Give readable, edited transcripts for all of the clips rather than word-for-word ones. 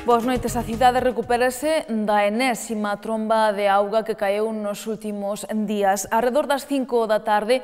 Boas noites. A cidade recupérase da enésima tromba de auga que caeu nos últimos días. Arredor das 5 da tarde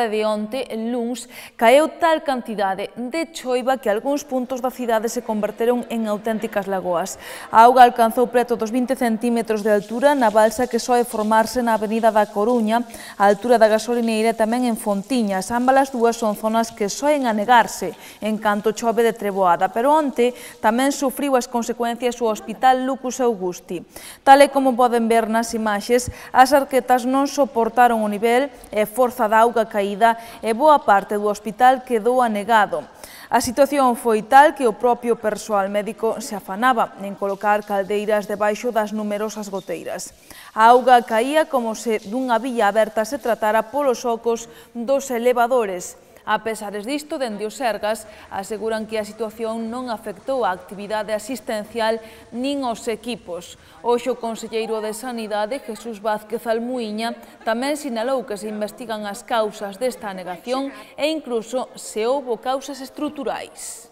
de onte, luns, caeu tal cantidade de choiva que algúns puntos da cidade se converteron en auténticas lagoas. A auga alcanzou preto dos 20 centímetros de altura na balsa que soe formarse na avenida da Coruña, a altura da gasolineira e tamén en Fontiñas. Ambas as dúas son zonas que soen anegarse en canto chove de treboada, pero onte tamén sufriu as consecuencias o Hospital Lucus Augusti. Tal e como poden ver nas imaxes, as arquetas non soportaron o nivel e forza da auga caída e boa parte do hospital quedou anegado. A situación foi tal que o propio persoal médico se afanaba en colocar caldeiras debaixo das numerosas goteiras. A auga caía como se dunha vía aberta se tratara polos ocos dos elevadores. A pesares disto, dende os Sergas, aseguran que a situación non afectou a actividade asistencial nin os equipos. Hoxe o conselleiro de Sanidade, Jesús Vázquez Almuíña, tamén sinalou que se investigan as causas desta anegación e incluso se houbo causas estruturais.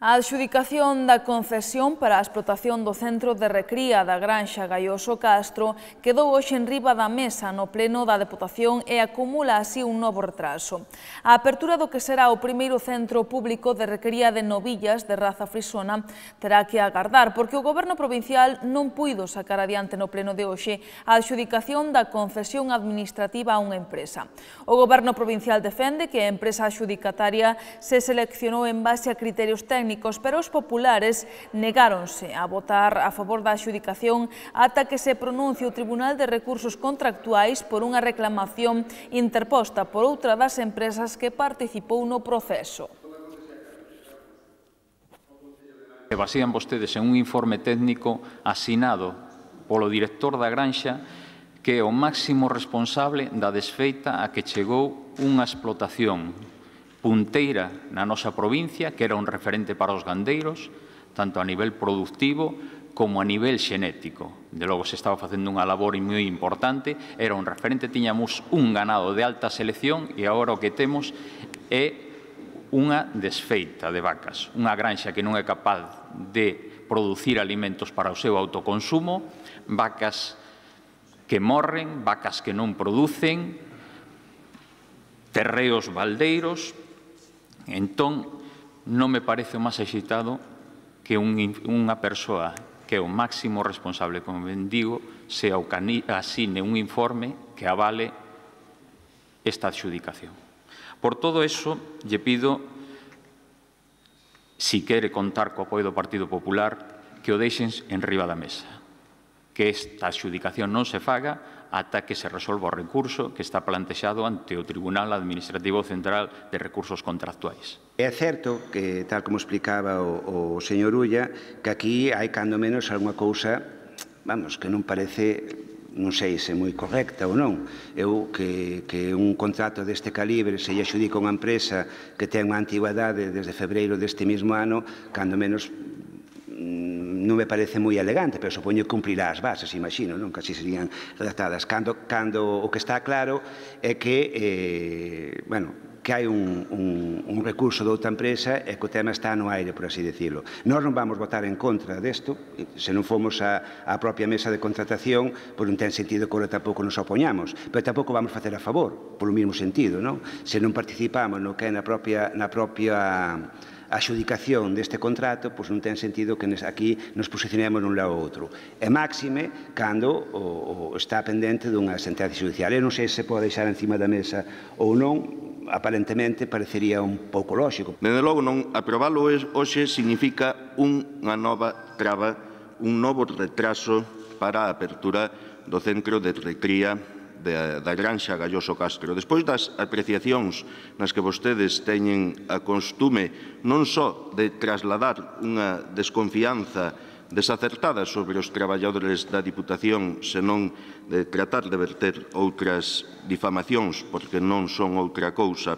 A adxudicación da concesión para a explotación do centro de recría da Granxa Gaioso Castro quedou hoxe en riba da mesa no pleno da Deputación e acumula así un novo retraso. A apertura do que será o primeiro centro público de recría de novillas de raza frisona terá que agardar, porque o Goberno provincial non puido sacar adiante no pleno de hoxe a adxudicación da concesión administrativa a unha empresa. O Goberno provincial defende que a empresa adxudicataria se seleccionou en base a criterios técnicos, pero os populares negáronse a votar a favor da adxudicación ata que se pronuncie o Tribunal de Recursos Contractuais por unha reclamación interposta por outra das empresas que participou no proceso. Basían vostedes en un informe técnico asinado polo director da Granxa que é o máximo responsable da desfeita a que chegou unha explotación punteira na nosa provincia, que era un referente para os gandeiros, tanto a nivel productivo como a nivel xenético. De logo, se estaba facendo unha labor moi importante, era un referente, tiñamos un ganado de alta selección e agora o que temos é unha desfeita de vacas. Unha granxa que non é capaz de producir alimentos para o seu autoconsumo, vacas que morren, vacas que non producen, terreos baldeiros. Entón, non me parece o máis axitado que unha persoa que é o máximo responsable, como ben digo, sea o que asine un informe que avale esta adxudicación. Por todo eso, lle pido, si quere contar co apoio do Partido Popular, que o deixen en riba da mesa, que esta adxudicación non se faga ata que se resolva o recurso que está plantexado ante o Tribunal Administrativo Central de Recursos Contractuais. É certo que, tal como explicaba o señor Ulla, que aquí hai cando menos algunha cousa, vamos, que non parece, non sei se moi correcta ou non. Eu que un contrato deste calibre se lle adxudica unha empresa que ten unha antigüedade desde febreiro deste mesmo ano, cando menos non me parece moi elegante, pero supoño que cumprirá as bases, imagino, non? Que así serían redactadas. Cando o que está claro é que, que hai un recurso de outra empresa e que o tema está no aire, por así decirlo. Nós non vamos votar en contra desto, se non fomos á propia mesa de contratación, pois non ten sentido que tampouco nos opoñamos, pero tampouco vamos facer a favor, polo mesmo sentido, non? Se non participamos no que é na propia a adxudicación deste contrato, pois non ten sentido que aquí nos posicionemos nun lado ou outro. E máxime cando está pendente dunha sentencia judicial. Eu non sei se pode deixar encima da mesa ou non, aparentemente parecería un pouco lóxico. Desde logo, non aprobalo hoxe significa unha nova traba, un novo retraso para a apertura do centro de recría da Granxa Gaioso Castro. Despois das apreciacións nas que vostedes teñen a costume non só de trasladar unha desconfianza desacertada sobre os traballadores da Diputación, senón de tratar de verter outras difamacións, porque non son outra cousa,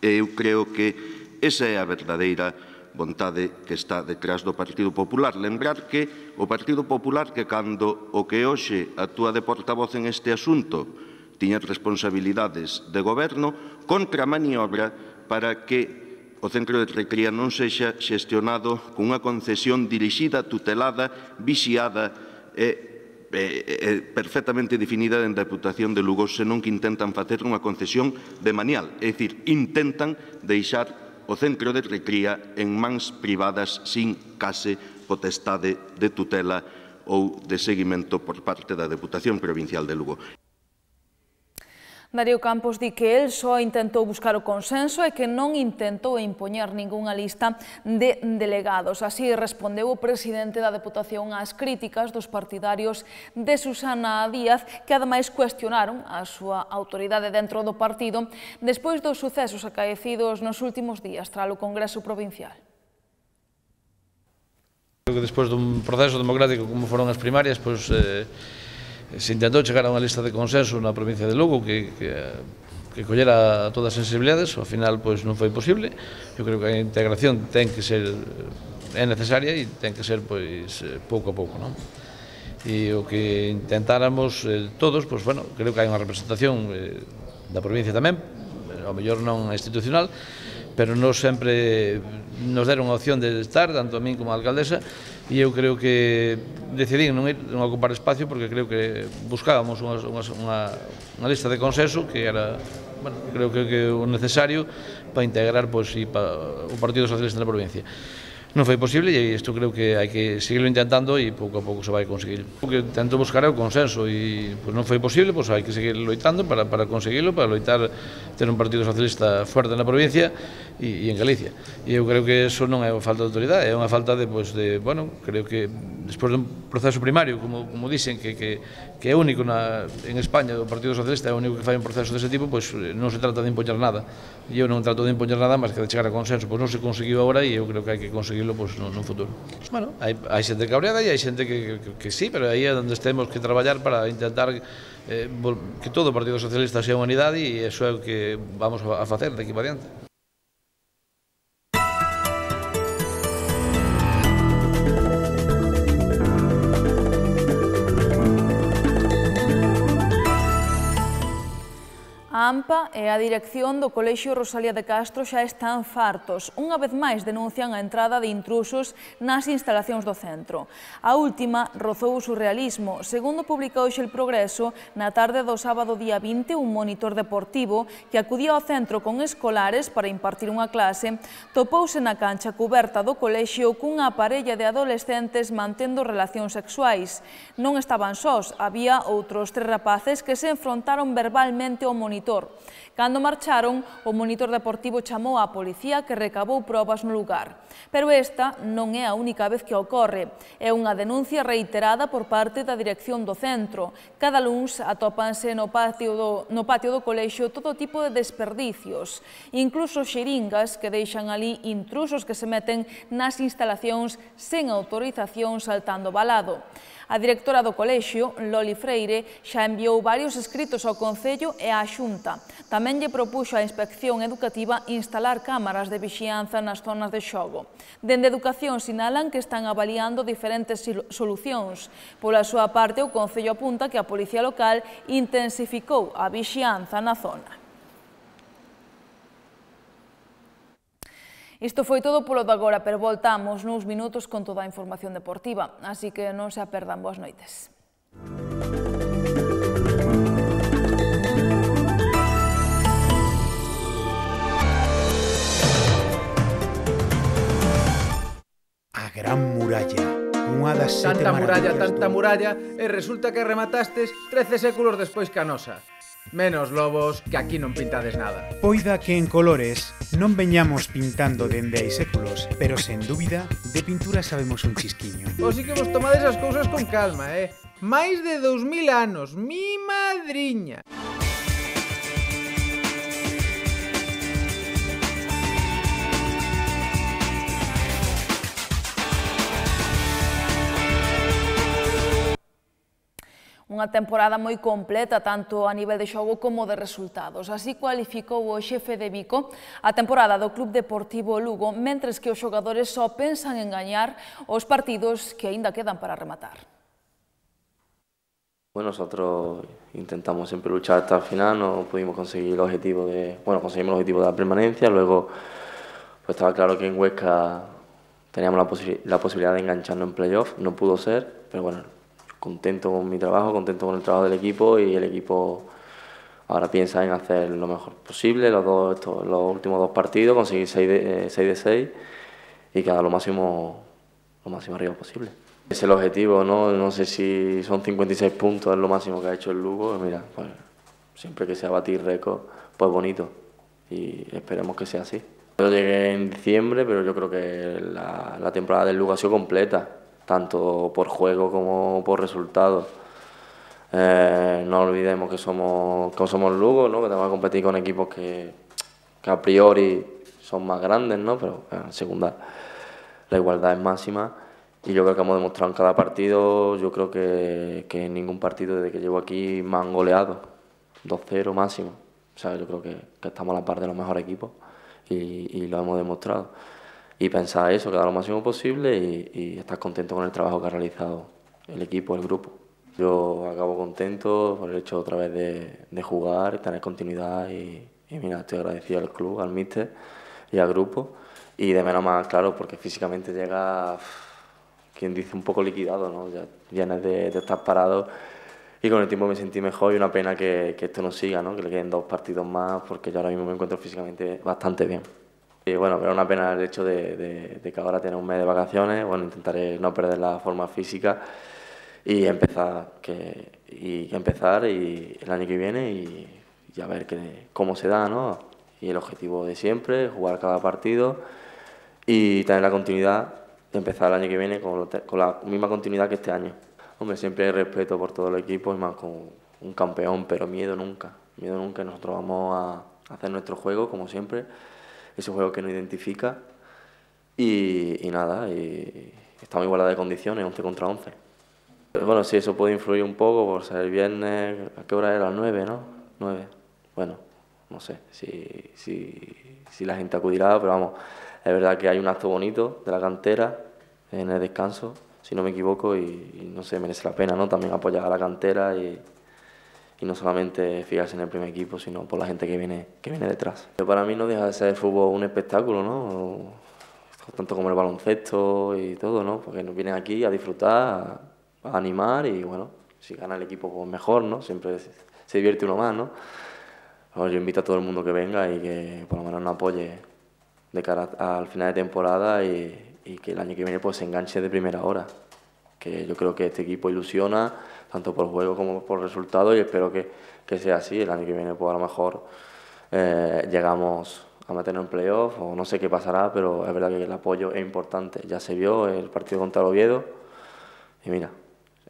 eu creo que esa é a verdadeira vontade que está detrás do Partido Popular. Lembrar que o Partido Popular, que cando o que hoxe actúa de portavoz en este asunto tiña responsabilidades de goberno, contramaniobra para que o centro de recría non sexa xestionado con unha concesión dirixida, tutelada, vixiada e perfectamente definida en Deputación de Lugo, senón que intentan facer unha concesión de manial, é dicir, intentan deixar o centro de recría en mans privadas sin case potestade de tutela ou de seguimento por parte da Deputación Provincial de Lugo. Darío Campos di que el só intentou buscar o consenso e que non intentou impoñer ningunha lista de delegados. Así respondeu o presidente da Deputación ás críticas dos partidarios de Susana Díaz, que ademais cuestionaron a súa autoridade dentro do partido despois dos sucesos acaecidos nos últimos días tras o Congreso Provincial. Creo que despois dun proceso democrático como foron as primarias, pois se intentou chegar a unha lista de consenso na provincia de Lugo que collera todas as sensibilidades, ao final pois non foi posible. Eu creo que a integración ten que ser necesaria e ten que ser pois pouco a pouco, non? E o que intentáramos todos, pois bueno, creo que hai unha representación da provincia tamén, ao mellor non institucional, pero non sempre nos deron a opción de estar, tanto a min como a alcaldesa, e eu creo que decidí non ocupar espacio porque creo que buscábamos unha lista de consenso que era, bueno, creo que o necesario para integrar o Partido Socialista na provincia. Non foi posible e isto creo que hai que seguirlo intentando e pouco a pouco se vai conseguir. O que tento buscar é o consenso e non foi posible, pois hai que seguir loitando para conseguirlo, para loitar ter un Partido Socialista fuerte na provincia e en Galicia. E eu creo que eso non é unha falta de autoridade, é unha falta de, bueno, creo que despois dun proceso primario, como dicen, que é único en España, o Partido Socialista é o único que fai un proceso dese tipo, pois non se trata de impoñer nada. E eu non trato de impoñer nada, mas que de chegar a consenso, pois non se conseguiu agora e eu creo que hai que conseguirlo no futuro. Bueno, hai xente cabreada e hai xente que sí, pero aí é onde temos que traballar para intentar que todo o Partido Socialista sea unha unidade e iso é o que vamos a facer de aquí para diante. A AMPA e a dirección do Colexio Rosalía de Castro xa están fartos. Unha vez máis denuncian a entrada de intrusos nas instalacións do centro. A última rozou o surrealismo. Segundo publicou hoxe El Progreso, na tarde do sábado día 20, un monitor deportivo que acudía ao centro con escolares para impartir unha clase topouse na cancha cuberta do colexio cunha parella de adolescentes mantendo relacións sexuais. Non estaban sós, había outros 3 rapaces que se enfrontaron verbalmente ao monitor. Cando marcharon, o monitor deportivo chamou á policía que recabou probas no lugar. Pero esta non é a única vez que ocorre. É unha denuncia reiterada por parte da dirección do centro. Cada luns atópanse no patio do colexio todo tipo de desperdicios, incluso xeringas que deixan ali intrusos que se meten nas instalacións sen autorización saltando balado. A directora do colexio, Loli Freire, xa enviou varios escritos ao Concello e á Xunta. Tamén lle propuxo á Inspección Educativa instalar cámaras de vixianza nas zonas de xogo. Dende Educación sinalan que están avaliando diferentes solucións. Pola súa parte, o Concello apunta que a Policía Local intensificou a vixianza na zona. Isto foi todo polo de agora, pero voltamos nuns minutos con toda a información deportiva, así que non se a perdan. Boas noites. A Gran Muralla, unha das 7 maravillas. Tanta muralla, e resulta que rematastes 13 séculos despois que a nosa. Menos lobos, que aquí non pintades nada. Poida que en colores non veñamos pintando dende hai séculos, pero sen dúbida, de pintura sabemos un chisquiño. Ou si que vos tomades as cousas con calma, máis de 2000 anos, mi madriña. Unha temporada moi completa, tanto a nivel de xogo como de resultados. Así cualificou o xefe de Vico a temporada do Club Deportivo Lugo, mentres que os xogadores só pensan en gañar os partidos que aínda quedan para rematar. Bueno, nosotros intentamos siempre luchar hasta el final, no pudimos conseguir el objetivo conseguimos el objetivo de la permanencia, luego pues estaba claro que en Huesca teníamos la posibilidad de engancharnos en playoff, no pudo ser, pero bueno, contento con mi trabajo, contento con el trabajo del equipo, y el equipo ahora piensa en hacer lo mejor posible, los últimos 2 partidos, conseguir 6 de 6 y quedar lo máximo arriba posible. Es el objetivo, ¿no? No sé si son 56 puntos, es lo máximo que ha hecho el Lugo. Mira, pues siempre que sea batir récord, pues bonito, y esperemos que sea así. Yo llegué en diciembre, pero yo creo que la temporada del Lugo ha sido completa, tanto por juego como por resultados. No olvidemos que somos Lugo, ¿no? Que tenemos que competir con equipos que a priori son más grandes, ¿no? Pero en segunda la igualdad es máxima. Y yo creo que hemos demostrado en cada partido, yo creo que en ningún partido desde que llevo aquí me han goleado, 2-0 máximo. O sea, yo creo que estamos a la par de los mejores equipos y lo hemos demostrado. Y pensar eso, quedar lo máximo posible y estar contento con el trabajo que ha realizado el equipo, el grupo. Yo acabo contento por el hecho otra vez de jugar, tener continuidad y mira, estoy agradecido al club, al míster y al grupo. Y de menos más, claro, porque físicamente llega... quien dice un poco liquidado, ¿no? Ya vienes de estar parado y con el tiempo me sentí mejor, y una pena que esto no siga, ¿no? Que le queden 2 partidos más, porque yo ahora mismo me encuentro físicamente bastante bien. Y bueno, pero una pena el hecho de que ahora tenga un mes de vacaciones. Bueno, intentaré no perder la forma física y empezar el año que viene y a ver cómo se da, ¿no? Y el objetivo de siempre, jugar cada partido y tener la continuidad de empezar el año que viene con la misma continuidad que este año. Hombre, siempre hay respeto por todo el equipo, y más con un campeón, pero miedo nunca. Miedo nunca. Nosotros vamos a hacer nuestro juego, como siempre, ese juego que nos identifica, y nada, y estamos en igualdad de condiciones, 11 contra 11. Pero bueno, sí, eso puede influir un poco, por ser el viernes, ¿a qué hora era? 9, ¿no? 9. Bueno, no sé si la gente acudirá, pero vamos, es verdad que hay un acto bonito de la cantera en el descanso, si no me equivoco, y no sé, merece la pena, ¿no? También apoyar a la cantera y no solamente fijarse en el primer equipo, sino por la gente que viene detrás. Pero para mí no deja de ser el fútbol un espectáculo, ¿no? Tanto como el baloncesto y todo, ¿no? Porque nos vienen aquí a disfrutar, a animar, y bueno, si gana el equipo pues mejor, ¿no? Siempre se divierte uno más, ¿no? Yo invito a todo el mundo que venga y que por lo menos nos apoye de cara al final de temporada, y que el año que viene pues se enganche de primera hora. Que yo creo que este equipo ilusiona, tanto por juego como por resultados, y espero que sea así. El año que viene pues a lo mejor llegamos a meternos en playoff, o no sé qué pasará, pero es verdad que el apoyo es importante. Ya se vio el partido contra el Oviedo, y mira,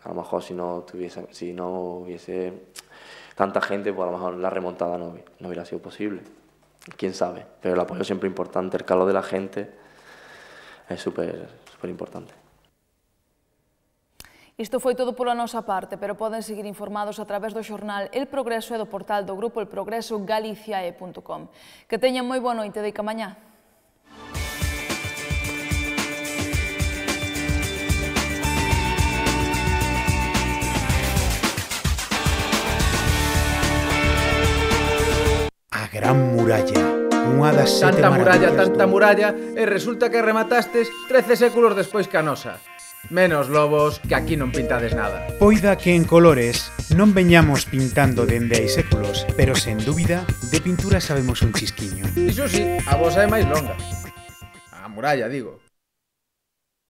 a lo mejor si no hubiese tanta gente, pues a lo mejor la remontada no hubiera sido posible. Quién sabe, pero el apoyo siempre es importante, el calor de la gente é super importante. Isto foi todo pola nosa parte, pero poden seguir informados a través do xornal El Progreso e do portal do grupo El Progreso galiciae.com. Que teñan moi boa noite, deica mañá. A Gran Muralla, unha das 7 maravillas. Tanta muralla, e resulta que rematastes 13 séculos despois que a nosa. Menos lobos, que aquí non pintades nada. Poida que en colores non veñamos pintando dende hai séculos, pero sen dúbida, de pintura sabemos un chisquiño. Iso sí, a vosa é máis longa. A muralla, digo.